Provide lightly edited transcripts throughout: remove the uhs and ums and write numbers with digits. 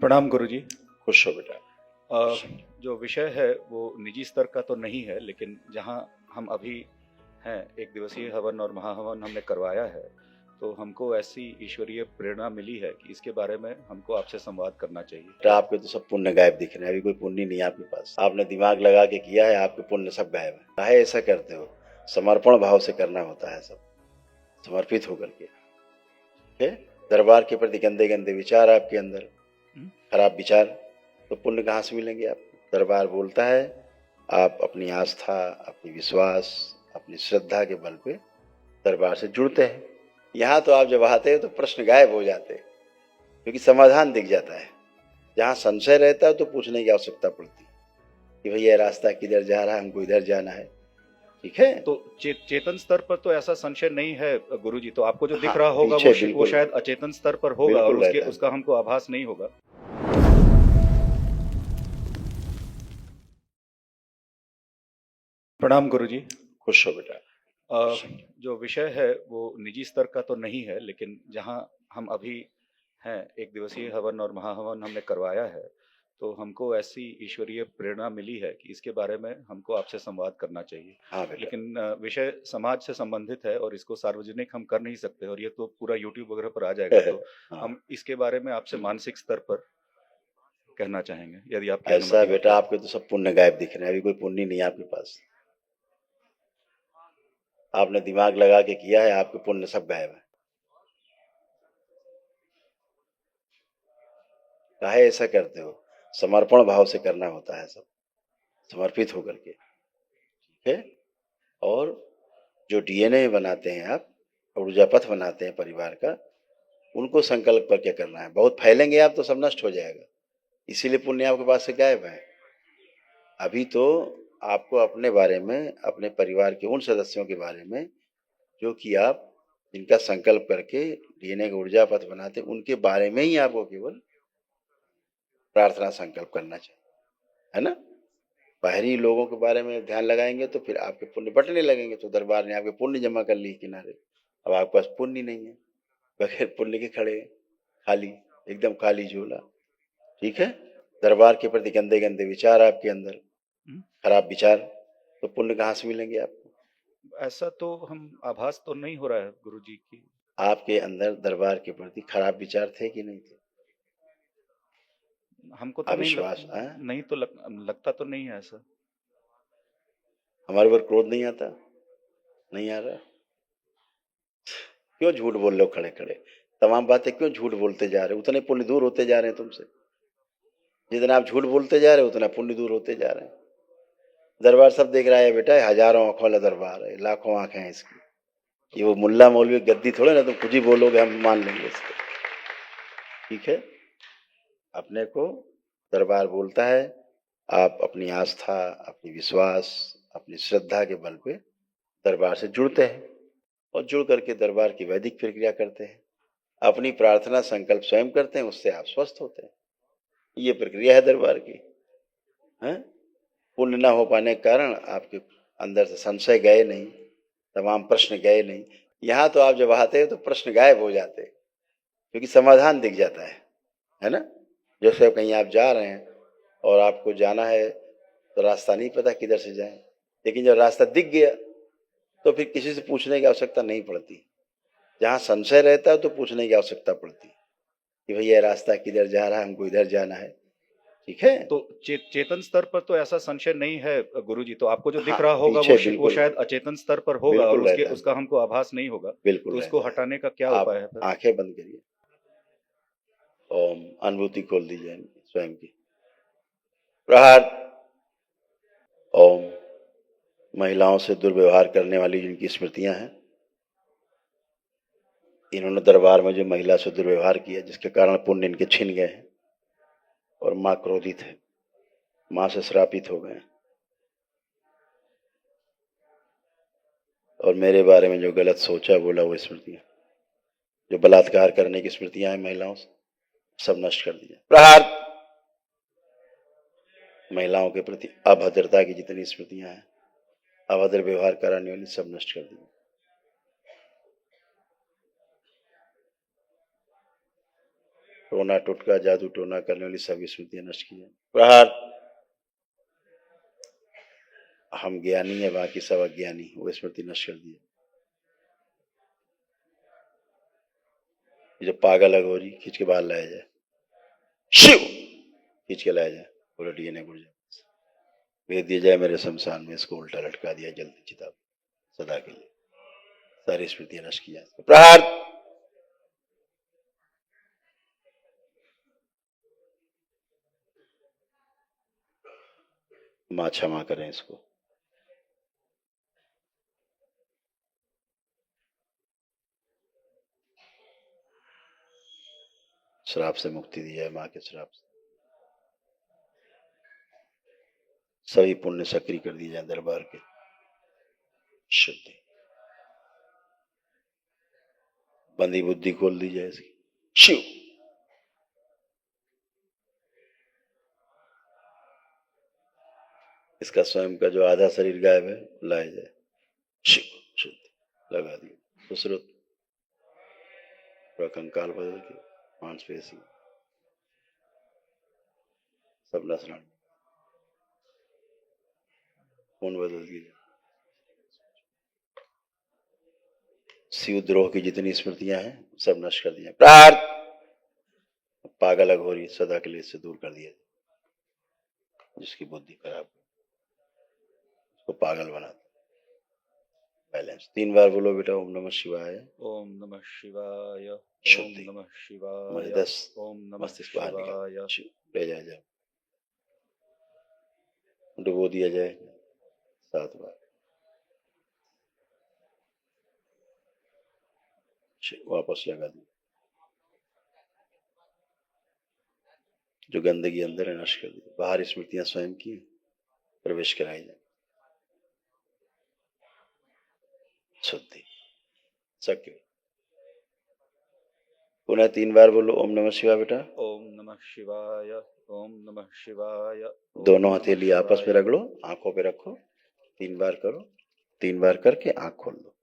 प्रणाम गुरुजी। खुश हो बेटा। अ, जो विषय है वो निजी स्तर का तो नहीं है, लेकिन जहाँ हम अभी हैं, एक दिवसीय हवन और महाहवन हमने करवाया है, तो हमको ऐसी ईश्वरीय प्रेरणा मिली है कि इसके बारे में हमको आपसे संवाद करना चाहिए। बेटा आपके तो सब पुण्य गायब दिख रहे हैं, अभी कोई पुण्य नहीं है आपके पास। आपने दिमाग लगा के किया है, आपके पुण्य सब गायब है। काहे ऐसा करते हो? समर्पण भाव से करना होता है, सब समर्पित होकर के। ठीक है? दरबार के प्रति गंदे गंदे विचार आपके अंदर, खराब विचार, तो पुण्य कहाँ से मिलेंगे आपको? दरबार बोलता है आप अपनी आस्था, अपनी विश्वास, अपनी श्रद्धा के बल पे दरबार से जुड़ते हैं। यहाँ तो आप जब आते हैं तो प्रश्न गायब हो जाते हैं, क्योंकि समाधान दिख जाता है। जहाँ संशय रहता है तो पूछने की आवश्यकता पड़ती है कि भैया रास्ता किधर जा रहा है, हमको इधर जाना है। ठीक है? तो चेतन स्तर पर तो ऐसा संशय नहीं है गुरुजी, तो आपको जो दिख हाँ, रहा होगा वो शायद अचेतन स्तर पर होगा और उसका हमको आभास नहीं होगा। प्रणाम गुरुजी। खुश हो बेटा। जो विषय है वो निजी स्तर का तो नहीं है, लेकिन जहाँ हम अभी हैं, एक दिवसीय हवन और महाहवन हमने करवाया है, तो हमको ऐसी ईश्वरीय प्रेरणा मिली है कि इसके बारे में हमको आपसे संवाद करना चाहिए। हाँ बेटा। लेकिन विषय समाज से संबंधित है और इसको सार्वजनिक हम कर नहीं सकते, और ये तो पूरा यूट्यूब वगैरह पर आ जाएगा, तो हाँ। हम इसके बारे में आपसे मानसिक स्तर पर कहना चाहेंगे, यदि आपकी ऐसा अनुमति हो बेटा तो। आपके तो सब पुण्य गायब दिख रहे हैं, अभी कोई पुण्य नहीं है आपके पास। आपने दिमाग लगा के किया है, आपके पुण्य सब गायब है। काहे ऐसा करते हो? समर्पण भाव से करना होता है, सब समर्पित होकर के। ठीक है? और जो डीएनए बनाते हैं आप, ऊर्जा पथ बनाते हैं परिवार का, उनको संकल्प करके करना है। बहुत फैलेंगे आप तो सब नष्ट हो जाएगा, इसीलिए पुण्य आपके पास से गायब है। अभी तो आपको अपने बारे में, अपने परिवार के उन सदस्यों के बारे में जो कि आप जिनका संकल्प करके डीएनए का ऊर्जा पथ बनाते, उनके बारे में ही आपको केवल प्रार्थना संकल्प करना चाहिए, है ना? बाहरी लोगों के बारे में ध्यान लगाएंगे तो फिर आपके पुण्य बटने लगेंगे, तो दरबार ने आपके पुण्य जमा कर ली किनारे। अब आपके पास पुण्य नहीं है, बगैर पुण्य के खड़े हैं, खाली, एकदम खाली झोला। ठीक है? दरबार के प्रति गंदे गंदे विचार आपके अंदर, खराब विचार, तो पुण्य कहाँ से मिलेंगे आपको? ऐसा तो हम आभास तो नहीं हो रहा है गुरुजी की। आपके अंदर दरबार के प्रति खराब विचार थे कि नहीं थे? हमको तो अविश्वास नहीं तो लगता तो नहीं है ऐसा। हमारे ऊपर क्रोध नहीं आता? नहीं आ रहा? क्यों झूठ बोल रहे हो खड़े खड़े? तमाम बातें क्यों झूठ बोलते जा रहे हो? उतने पुण्य दूर होते जा रहे हैं तुमसे। जितना आप झूठ बोलते जा रहे हो उतना पुण्य दूर होते जा रहे हैं। दरबार सब देख रहा है बेटा, हजारों आंखों वाला दरबार है, लाखों आंखें हैं इसकी। ये वो मुल्ला मौलवी गद्दी थोड़े ना, तुम कुछ ही बोलोगे हम मान लेंगे इसको। ठीक है? अपने को दरबार बोलता है आप अपनी आस्था, अपनी विश्वास, अपनी श्रद्धा के बल पे दरबार से जुड़ते हैं, और जुड़ करके दरबार की वैदिक प्रक्रिया करते हैं, अपनी प्रार्थना संकल्प स्वयं करते हैं, उससे आप स्वस्थ होते हैं। ये प्रक्रिया है दरबार की। है? पुण्य न हो पाने के कारण आपके अंदर से संशय गए नहीं, तमाम प्रश्न गए नहीं। यहाँ तो आप जब आते हैं तो प्रश्न गायब हो जाते हैं, क्योंकि समाधान दिख जाता है ना? जैसे अब कहीं आप जा रहे हैं और आपको जाना है तो रास्ता नहीं पता किधर से जाए, लेकिन जब रास्ता दिख गया तो फिर किसी से पूछने की आवश्यकता नहीं पड़ती। जहाँ संशय रहता है तो पूछने की आवश्यकता पड़ती कि भैया रास्ता किधर जा रहा है, हमको इधर जाना है। ठीक है? तो चेतन स्तर पर तो ऐसा संशय नहीं है गुरुजी, तो आपको जो दिख हाँ, रहा होगा वो शायद अचेतन स्तर पर होगा और उसका हमको आभास नहीं होगा। बिल्कुल। तो उसको हटाने का क्या आप उपाय है फिर? आंखें बंद करिए, ओम, अनुभूति खोल दीजिए स्वयं की। प्रहार। ओम। महिलाओं से दुर्व्यवहार करने वाली जिनकी स्मृतियां हैं, इन्होंने दरबार में जो महिला से दुर्व्यवहार किया, जिसके कारण पुण्य इनके छिन गए हैं, और मां क्रोधित है, मां से श्रापित हो गए, और मेरे बारे में जो गलत सोचा बोला वो स्मृतियां, जो बलात्कार करने की स्मृतियां हैं महिलाओं से, सब नष्ट कर दिया। प्रहार। महिलाओं के प्रति अभद्रता की जितनी स्मृतियां हैं, अभद्र व्यवहार कराने वाली, सब नष्ट कर दी। टोना टोटका जादू टोना करने वाली सभी स्मृतियां नष्ट की जाए। प्रहार। हम ज्ञानी है, बाकी सब अज्ञानी, वो स्मृति नष्ट कर दी। जो पागल अघोरी खींच के बाहर लाया जाए, शिव खींच के लाया जाए, बोलो डीएनए गुड़ जाए, भेज दिया जाए मेरे शमशान में, इसको उल्टा लटका दिया जल्दी चिता सदा के लिए, सारी स्मृतियां नष्ट की जाए। प्रहार। मां क्षमा करें इसको। श्राप से मुक्ति दी जाए, मां के श्राप से। सभी पुण्य सक्रिय कर दिए जाए दरबार के, शुद्धि, बंदी बुद्धि खोल दी जाए इसकी, शिव। इसका स्वयं का जो आधा शरीर गायब है लाया जाए, शिव शुद्धि लगा दिए। दूसरे पूरा कंकाल बदल के मांसपेशी सब नसरण खून बदल दिए। शिवद्रोह की जितनी स्मृतियां हैं सब नष्ट कर दिया। प्रार्थ। पागल अघोरी सदा के लिए इससे दूर कर दिया, जिसकी बुद्धि खराब उसको पागल बना। बैलेंस 3 बार बोलो बेटा, ओम नमः शिवाय, ओम नमः शिवाय, ओम शुद्धि, नमः शिवाय, मुझे 10 ओम नमः मस्तिष्क बाहर शिवाय, निकाल, ले जाया जाए, डुबो दिया जाए 7 बार, वापस लगा दी। जो गंदगी अंदर है नष्ट कर दी, बाहर स्मृतियां स्वयं की प्रवेश कराई जाए, शुद्धि सक्रिय। पुनः 3 बार बोलो ओम नमः शिवाय बेटा। ओम नमः शिवाय, ओम नमः शिवाय। दोनों हथेली आपस में रगड़ो, आंखों पे रखो, 3 बार करो, 3 बार करके आंख खोल दो।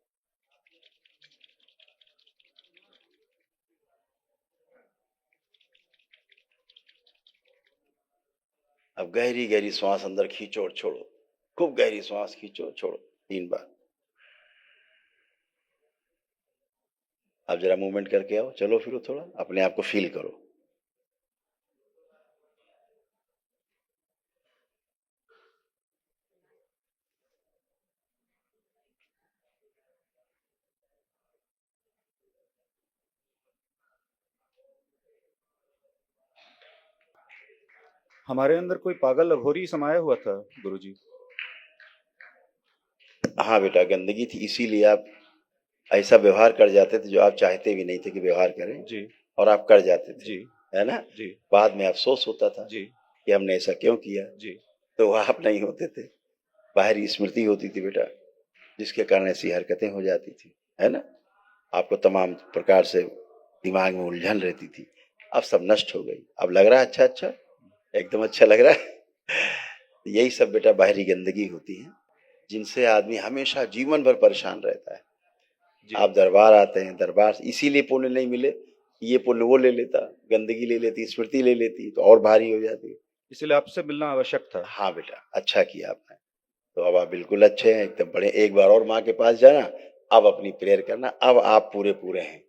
अब गहरी गहरी श्वास अंदर खींचो और छोड़ो, खूब गहरी श्वास खींचो छोड़ो 3 बार। अब जरा मूवमेंट करके आओ, चलो फिरो थोड़ा, अपने आप को फील करो। हमारे अंदर कोई पागल अघोरी समाया हुआ था गुरुजी। हाँ बेटा, गंदगी थी, इसीलिए आप ऐसा व्यवहार कर जाते थे जो आप चाहते भी नहीं थे कि व्यवहार करें जी, और आप कर जाते थे जी, है ना जी, बाद में अफसोस होता था जी, कि हमने ऐसा क्यों किया। जी, तो वह आप नहीं होते थे, बाहरी स्मृति होती थी बेटा, जिसके कारण ऐसी हरकतें हो जाती थी, है ना। आपको तमाम प्रकार से दिमाग में उलझन रहती थी, अब सब नष्ट हो गई। अब लग रहा है अच्छा, अच्छा एकदम अच्छा लग रहा है। यही सब बेटा बाहरी गंदगी होती है, जिनसे आदमी हमेशा जीवन भर परेशान रहता है। आप दरबार आते हैं, दरबार इसीलिए पुण्य नहीं मिले, ये पुण्य वो ले लेता, गंदगी ले लेती, स्मृति ले लेती तो और भारी हो जाती। इसलिए आपसे मिलना आवश्यक था। हाँ बेटा, अच्छा किया आपने। तो अब आप बिल्कुल अच्छे हैं, एकदम बड़े। एक बार और माँ के पास जाना, अब अपनी प्रेयर करना, अब आप पूरे पूरे हैं।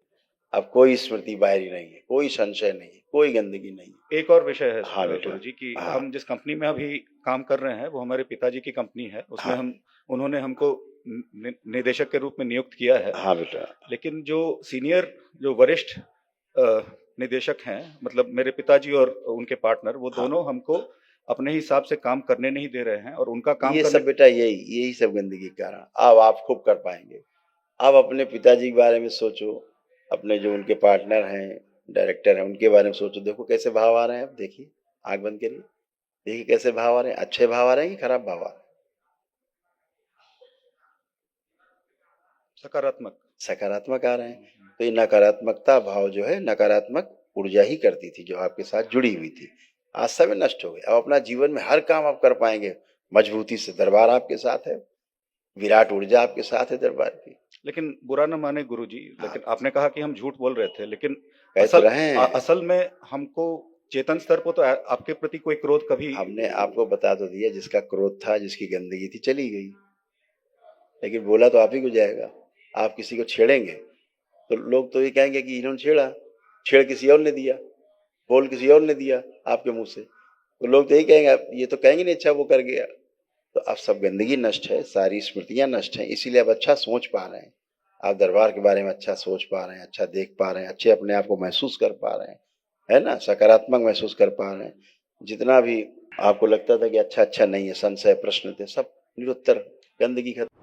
अब कोई स्मृति बाहरी नहीं है, कोई संशय नहीं है, कोई गंदगी नहीं है। एक और विषय है हाँ बेटा, गुरुजी कि हाँ। हम जिस कंपनी में अभी काम कर रहे हैं वो हमारे पिताजी की कंपनी है। उसमें हाँ। उन्होंने हमको निदेशक के रूप में नियुक्त किया है। हाँ बेटा। लेकिन जो सीनियर, जो वरिष्ठ निदेशक हैं, मतलब मेरे पिताजी और उनके पार्टनर, वो दोनों हमको अपने हिसाब से काम करने नहीं दे रहे हैं और उनका काम ये सब बेटा यही सब गंदगी के कारण। अब आप खूब कर पाएंगे। अब अपने पिताजी के बारे में सोचो, अपने जो उनके पार्टनर हैं, डायरेक्टर हैं, उनके बारे में सोचो। देखो कैसे भाव आ रहे हैं, अब देखिए, आंख बंद करिए, देखिए कैसे भाव आ रहे हैं। अच्छे भाव आ रहे हैं कि खराब भाव आ रहे हैं? सकारात्मक, सकारात्मक आ रहे हैं। तो ये नकारात्मकता भाव जो है, नकारात्मक ऊर्जा ही करती थी जो आपके साथ जुड़ी हुई थी, आज सब नष्ट हो गए। अब अपना जीवन में हर काम आप कर पाएंगे मजबूती से। दरबार आपके साथ है, विराट ऊर्जा आपके साथ है दरबार की। लेकिन बुरा न माने गुरुजी, लेकिन आपने कहा कि हम झूठ बोल रहे थे, लेकिन कह तो रहे हैं। असल में हमको चेतन स्तर पर तो आपके प्रति कोई क्रोध कभी हमने आपको बता तो दिया, जिसका क्रोध था, जिसकी गंदगी थी, चली गई, लेकिन बोला तो आप ही को जाएगा। आप किसी को छेड़ेंगे तो लोग तो ये कहेंगे कि इन्होंने छेड़ा, छेड़ किसी और ने दिया, बोल किसी और ने दिया आपके मुंह से, तो लोग तो यही कहेंगे, ये तो कहेंगे नहीं अच्छा वो कर गया। तो अब सब गंदगी नष्ट है, सारी स्मृतियां नष्ट हैं, इसीलिए अब अच्छा सोच पा रहे हैं। आप दरबार के बारे में अच्छा सोच पा रहे हैं, अच्छा देख पा रहे हैं, अच्छे अपने आप को महसूस कर पा रहे हैं, है ना, सकारात्मक महसूस कर पा रहे हैं। जितना भी आपको लगता था कि अच्छा अच्छा नहीं है, संशय प्रश्न थे, सब निरुत्तर, गंदगी खत्म।